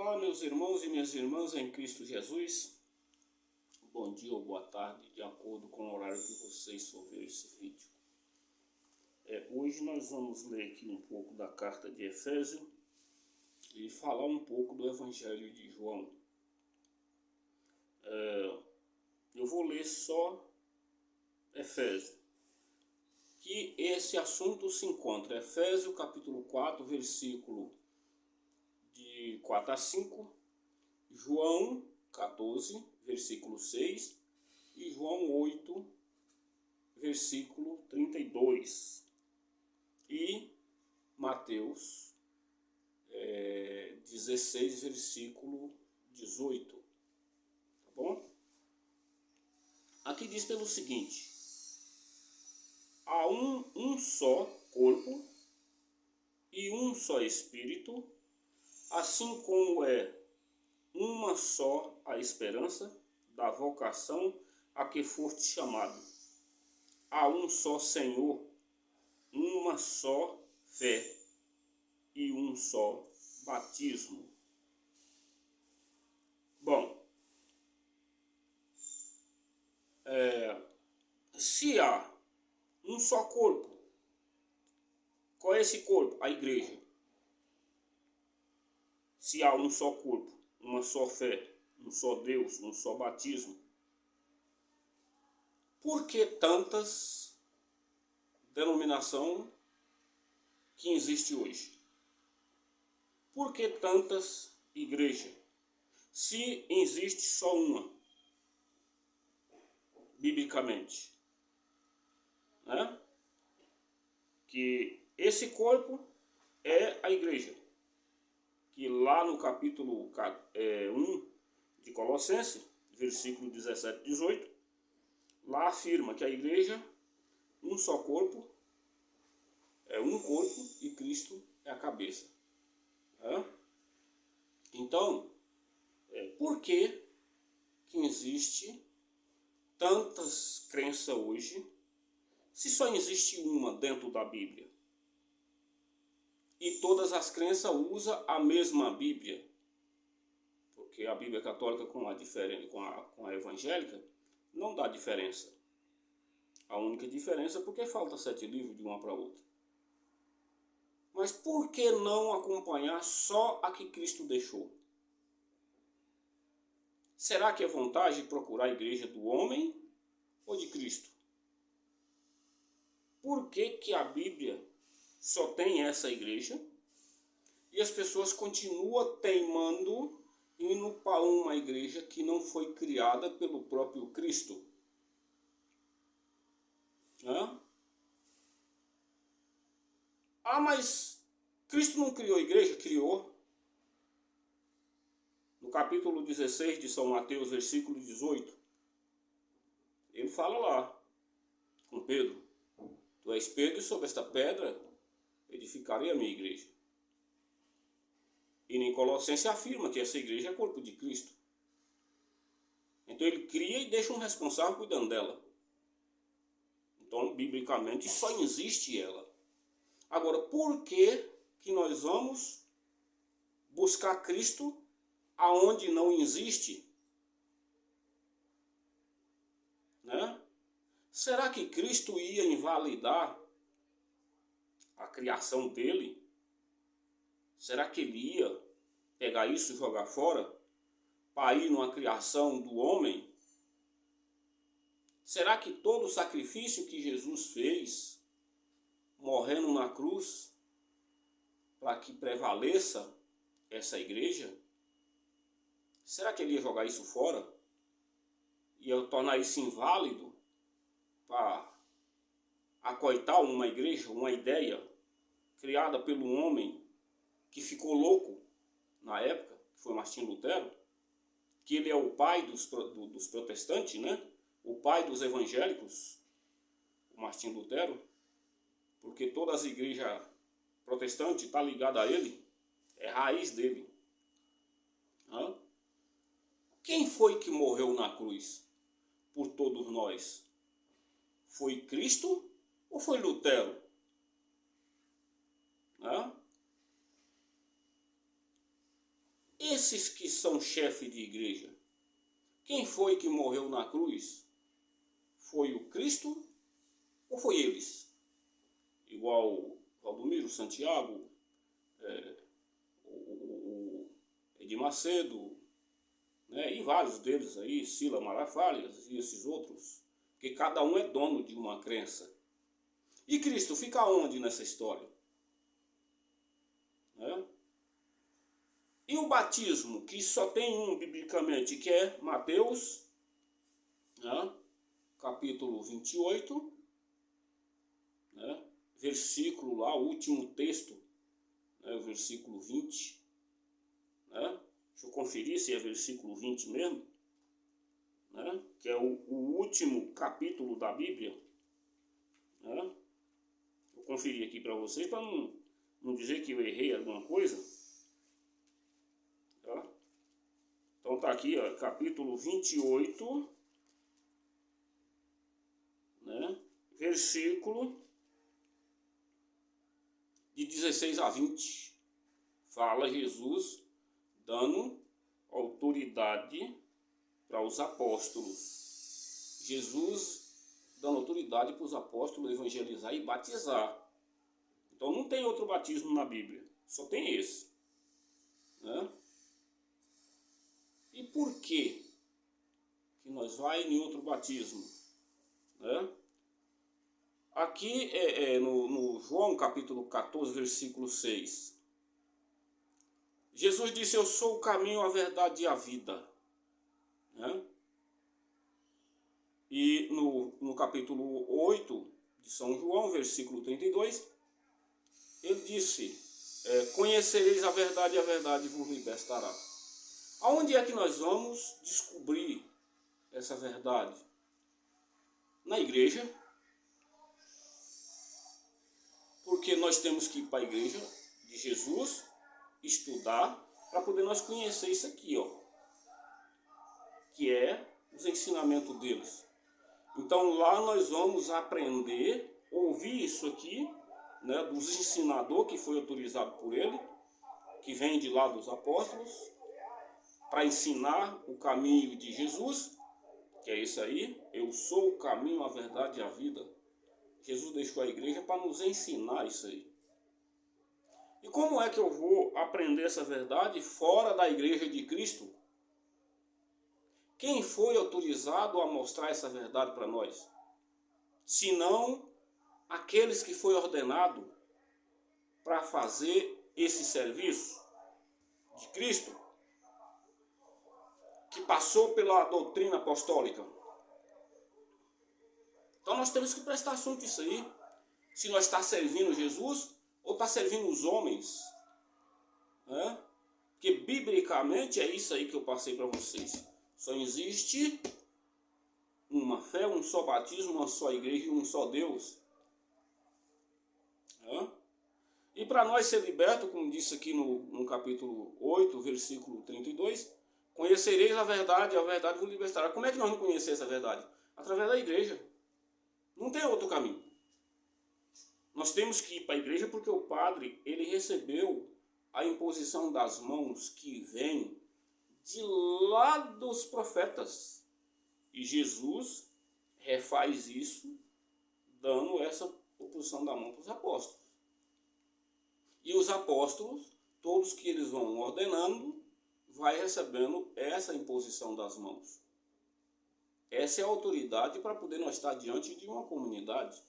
Olá, meus irmãos e minhas irmãs em Cristo Jesus. Bom dia ou boa tarde, de acordo com o horário que vocês for ver esse vídeo. Hoje nós vamos ler aqui um pouco da carta de Efésios e falar um pouco do Evangelho de João. Eu vou ler só Efésios, que esse assunto se encontra em Efésios capítulo 4, versículo de 4 a 5, João 14, versículo 6 e João 8, versículo 32 e Mateus 16, versículo 18, tá bom? Aqui diz pelo seguinte: há um só corpo e um só Espírito, assim como é uma só a esperança da vocação a que foste chamado. Há um só Senhor, uma só fé e um só batismo. Bom, se há um só corpo, qual é esse corpo? A igreja. Se há um só corpo, uma só fé, um só Deus, um só batismo, por que tantas denominações que existe hoje? Por que tantas igrejas? Se existe só uma, biblicamente, né? Que esse corpo é a igreja, que lá no capítulo 1 de Colossenses, versículo 17 e 18, lá afirma que a igreja, um só corpo, é um corpo e Cristo é a cabeça. Então, por que existe tantas crenças hoje, se só existe uma dentro da Bíblia? E todas as crenças usam a mesma Bíblia, porque a Bíblia católica com a evangélica não dá diferença. A única diferença é porque falta 7 livros de uma para outra. Mas por que não acompanhar só a que Cristo deixou? Será que é vantagem procurar a igreja do homem ou de Cristo? Por que a Bíblia só tem essa igreja e as pessoas continuam teimando indo para uma igreja que não foi criada pelo próprio Cristo? Mas Cristo não criou a igreja? Criou. No capítulo 16 de São Mateus, versículo 18, ele fala lá com Pedro: tu és Pedro, e sobre esta pedra edificarei a minha igreja. E em Colossenses afirma que essa igreja é corpo de Cristo. Então ele cria e deixa um responsável cuidando dela. Então, biblicamente, só existe ela. Agora, por que nós vamos buscar Cristo aonde não existe? Né? Será que Cristo ia invalidar a criação dele? Será que ele ia pegar isso e jogar fora para ir numa criação do homem? Será que todo o sacrifício que Jesus fez, morrendo na cruz, para que prevaleça essa igreja, será que ele ia jogar isso fora? Ia tornar isso inválido para acoitar uma igreja, uma ideia criada pelo homem que ficou louco na época, que foi Martinho Lutero, que ele é o pai dos protestantes, né? O pai dos evangélicos, o Martinho Lutero, porque todas as igrejas protestantes estão ligadas a ele, é raiz dele. Quem foi que morreu na cruz por todos nós? Foi Cristo ou foi Lutero? esses que são chefe de igreja, quem foi que morreu na cruz? Foi o Cristo ou foi eles? Igual Valdomiro, Santiago, o Edir Macedo, né? E vários deles aí, Sila Malafares e esses outros, porque cada um é dono de uma crença. E Cristo fica onde nessa história? Né? E o batismo, que só tem um biblicamente, que é Mateus, né? Capítulo 28, né? Versículo lá, o último texto, né? O versículo 20, né? Deixa eu conferir se é versículo 20 mesmo, né? Que é o último capítulo da Bíblia, né? Vou conferir aqui para vocês, para não dizer que eu errei alguma coisa. Tá? Então tá aqui, ó, capítulo 28, né? Versículo de 16 a 20. Fala Jesus dando autoridade para os apóstolos. Jesus dando autoridade para os apóstolos evangelizar e batizar. Então não tem outro batismo na Bíblia, só tem esse. Né? E por que nós vai em outro batismo? Né? Aqui no João capítulo 14, versículo 6. Jesus disse: eu sou o caminho, a verdade e a vida. Né? E no capítulo 8 de São João, versículo 32, ele disse: conhecereis a verdade e a verdade vos libertará. Aonde é que nós vamos descobrir essa verdade? Na igreja. Porque nós temos que ir para a igreja de Jesus, estudar, para poder nós conhecer isso aqui, ó, que é os ensinamentos deles. Então lá nós vamos aprender, ouvir isso aqui, né, dos ensinadores que foi autorizado por ele, que vem de lá dos apóstolos, para ensinar o caminho de Jesus, que é isso aí: eu sou o caminho, a verdade e a vida. Jesus deixou a igreja para nos ensinar isso aí. E como é que eu vou aprender essa verdade fora da igreja de Cristo? Quem foi autorizado a mostrar essa verdade para nós? Senão aqueles que foi ordenado para fazer esse serviço de Cristo, que passou pela doutrina apostólica. Então nós temos que prestar assunto isso aí. Se nós está servindo Jesus ou está servindo os homens. Né? Porque biblicamente é isso aí que eu passei para vocês. Só existe uma fé, um só batismo, uma só igreja e um só Deus. Né? E para nós ser libertos, como disse aqui no capítulo 8, versículo 32, conhecereis a verdade e a verdade vos libertará. Como é que nós não conhecemos essa verdade? Através da igreja. Não tem outro caminho. Nós temos que ir para a igreja porque o padre, ele recebeu a imposição das mãos que vem de lá dos profetas. E Jesus refaz isso, dando essa oposição da mão para os apóstolos. E os apóstolos, todos que eles vão ordenando, vai recebendo essa imposição das mãos. Essa é a autoridade para poder nós estar diante de uma comunidade.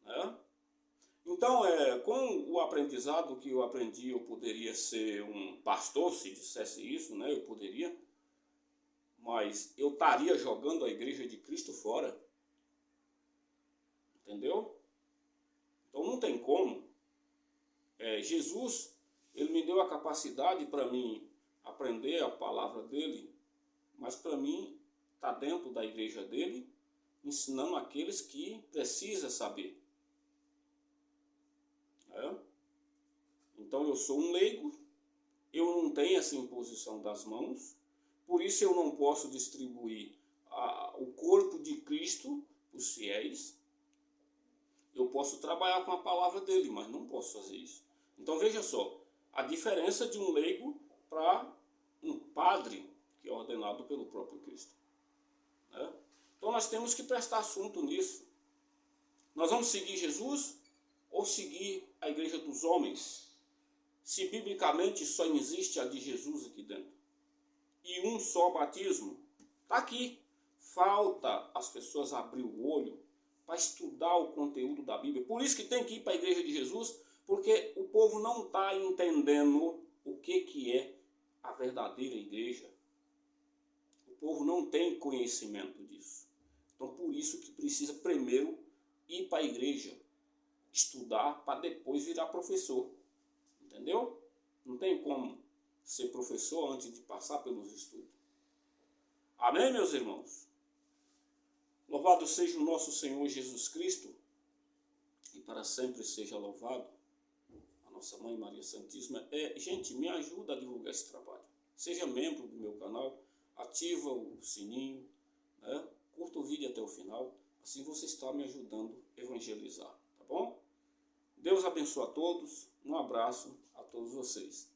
Né? Então, com o aprendizado que eu aprendi, eu poderia ser um pastor, se dissesse isso, né? Eu poderia. Mas eu estaria jogando a igreja de Cristo fora. Entendeu? Então não tem como. Jesus, ele me deu a capacidade para mim aprender a palavra dele, mas para mim está dentro da igreja dele, ensinando aqueles que precisam saber. Então eu sou um leigo, eu não tenho essa imposição das mãos, por isso eu não posso distribuir o corpo de Cristo, os fiéis. Eu posso trabalhar com a palavra dele, mas não posso fazer isso. Então veja só, a diferença de um leigo para um padre que é ordenado pelo próprio Cristo. Né? Então nós temos que prestar assunto nisso. Nós vamos seguir Jesus ou seguir a igreja dos homens? Se biblicamente só existe a de Jesus aqui dentro. E um só batismo. Está aqui. Falta as pessoas abrir o olho para estudar o conteúdo da Bíblia. Por isso que tem que ir para a igreja de Jesus, porque o povo não está entendendo o que é a verdadeira igreja. O povo não tem conhecimento disso. Então por isso que precisa primeiro ir para a igreja, estudar para depois virar professor. Entendeu? Não tem como ser professor antes de passar pelos estudos. Amém, meus irmãos? Louvado seja o nosso Senhor Jesus Cristo, e para sempre seja louvado a nossa Mãe Maria Santíssima. Gente, me ajuda a divulgar esse trabalho. Seja membro do meu canal, ativa o sininho, né? Curta o vídeo até o final, assim você está me ajudando a evangelizar, tá bom? Deus abençoe a todos, um abraço a todos vocês.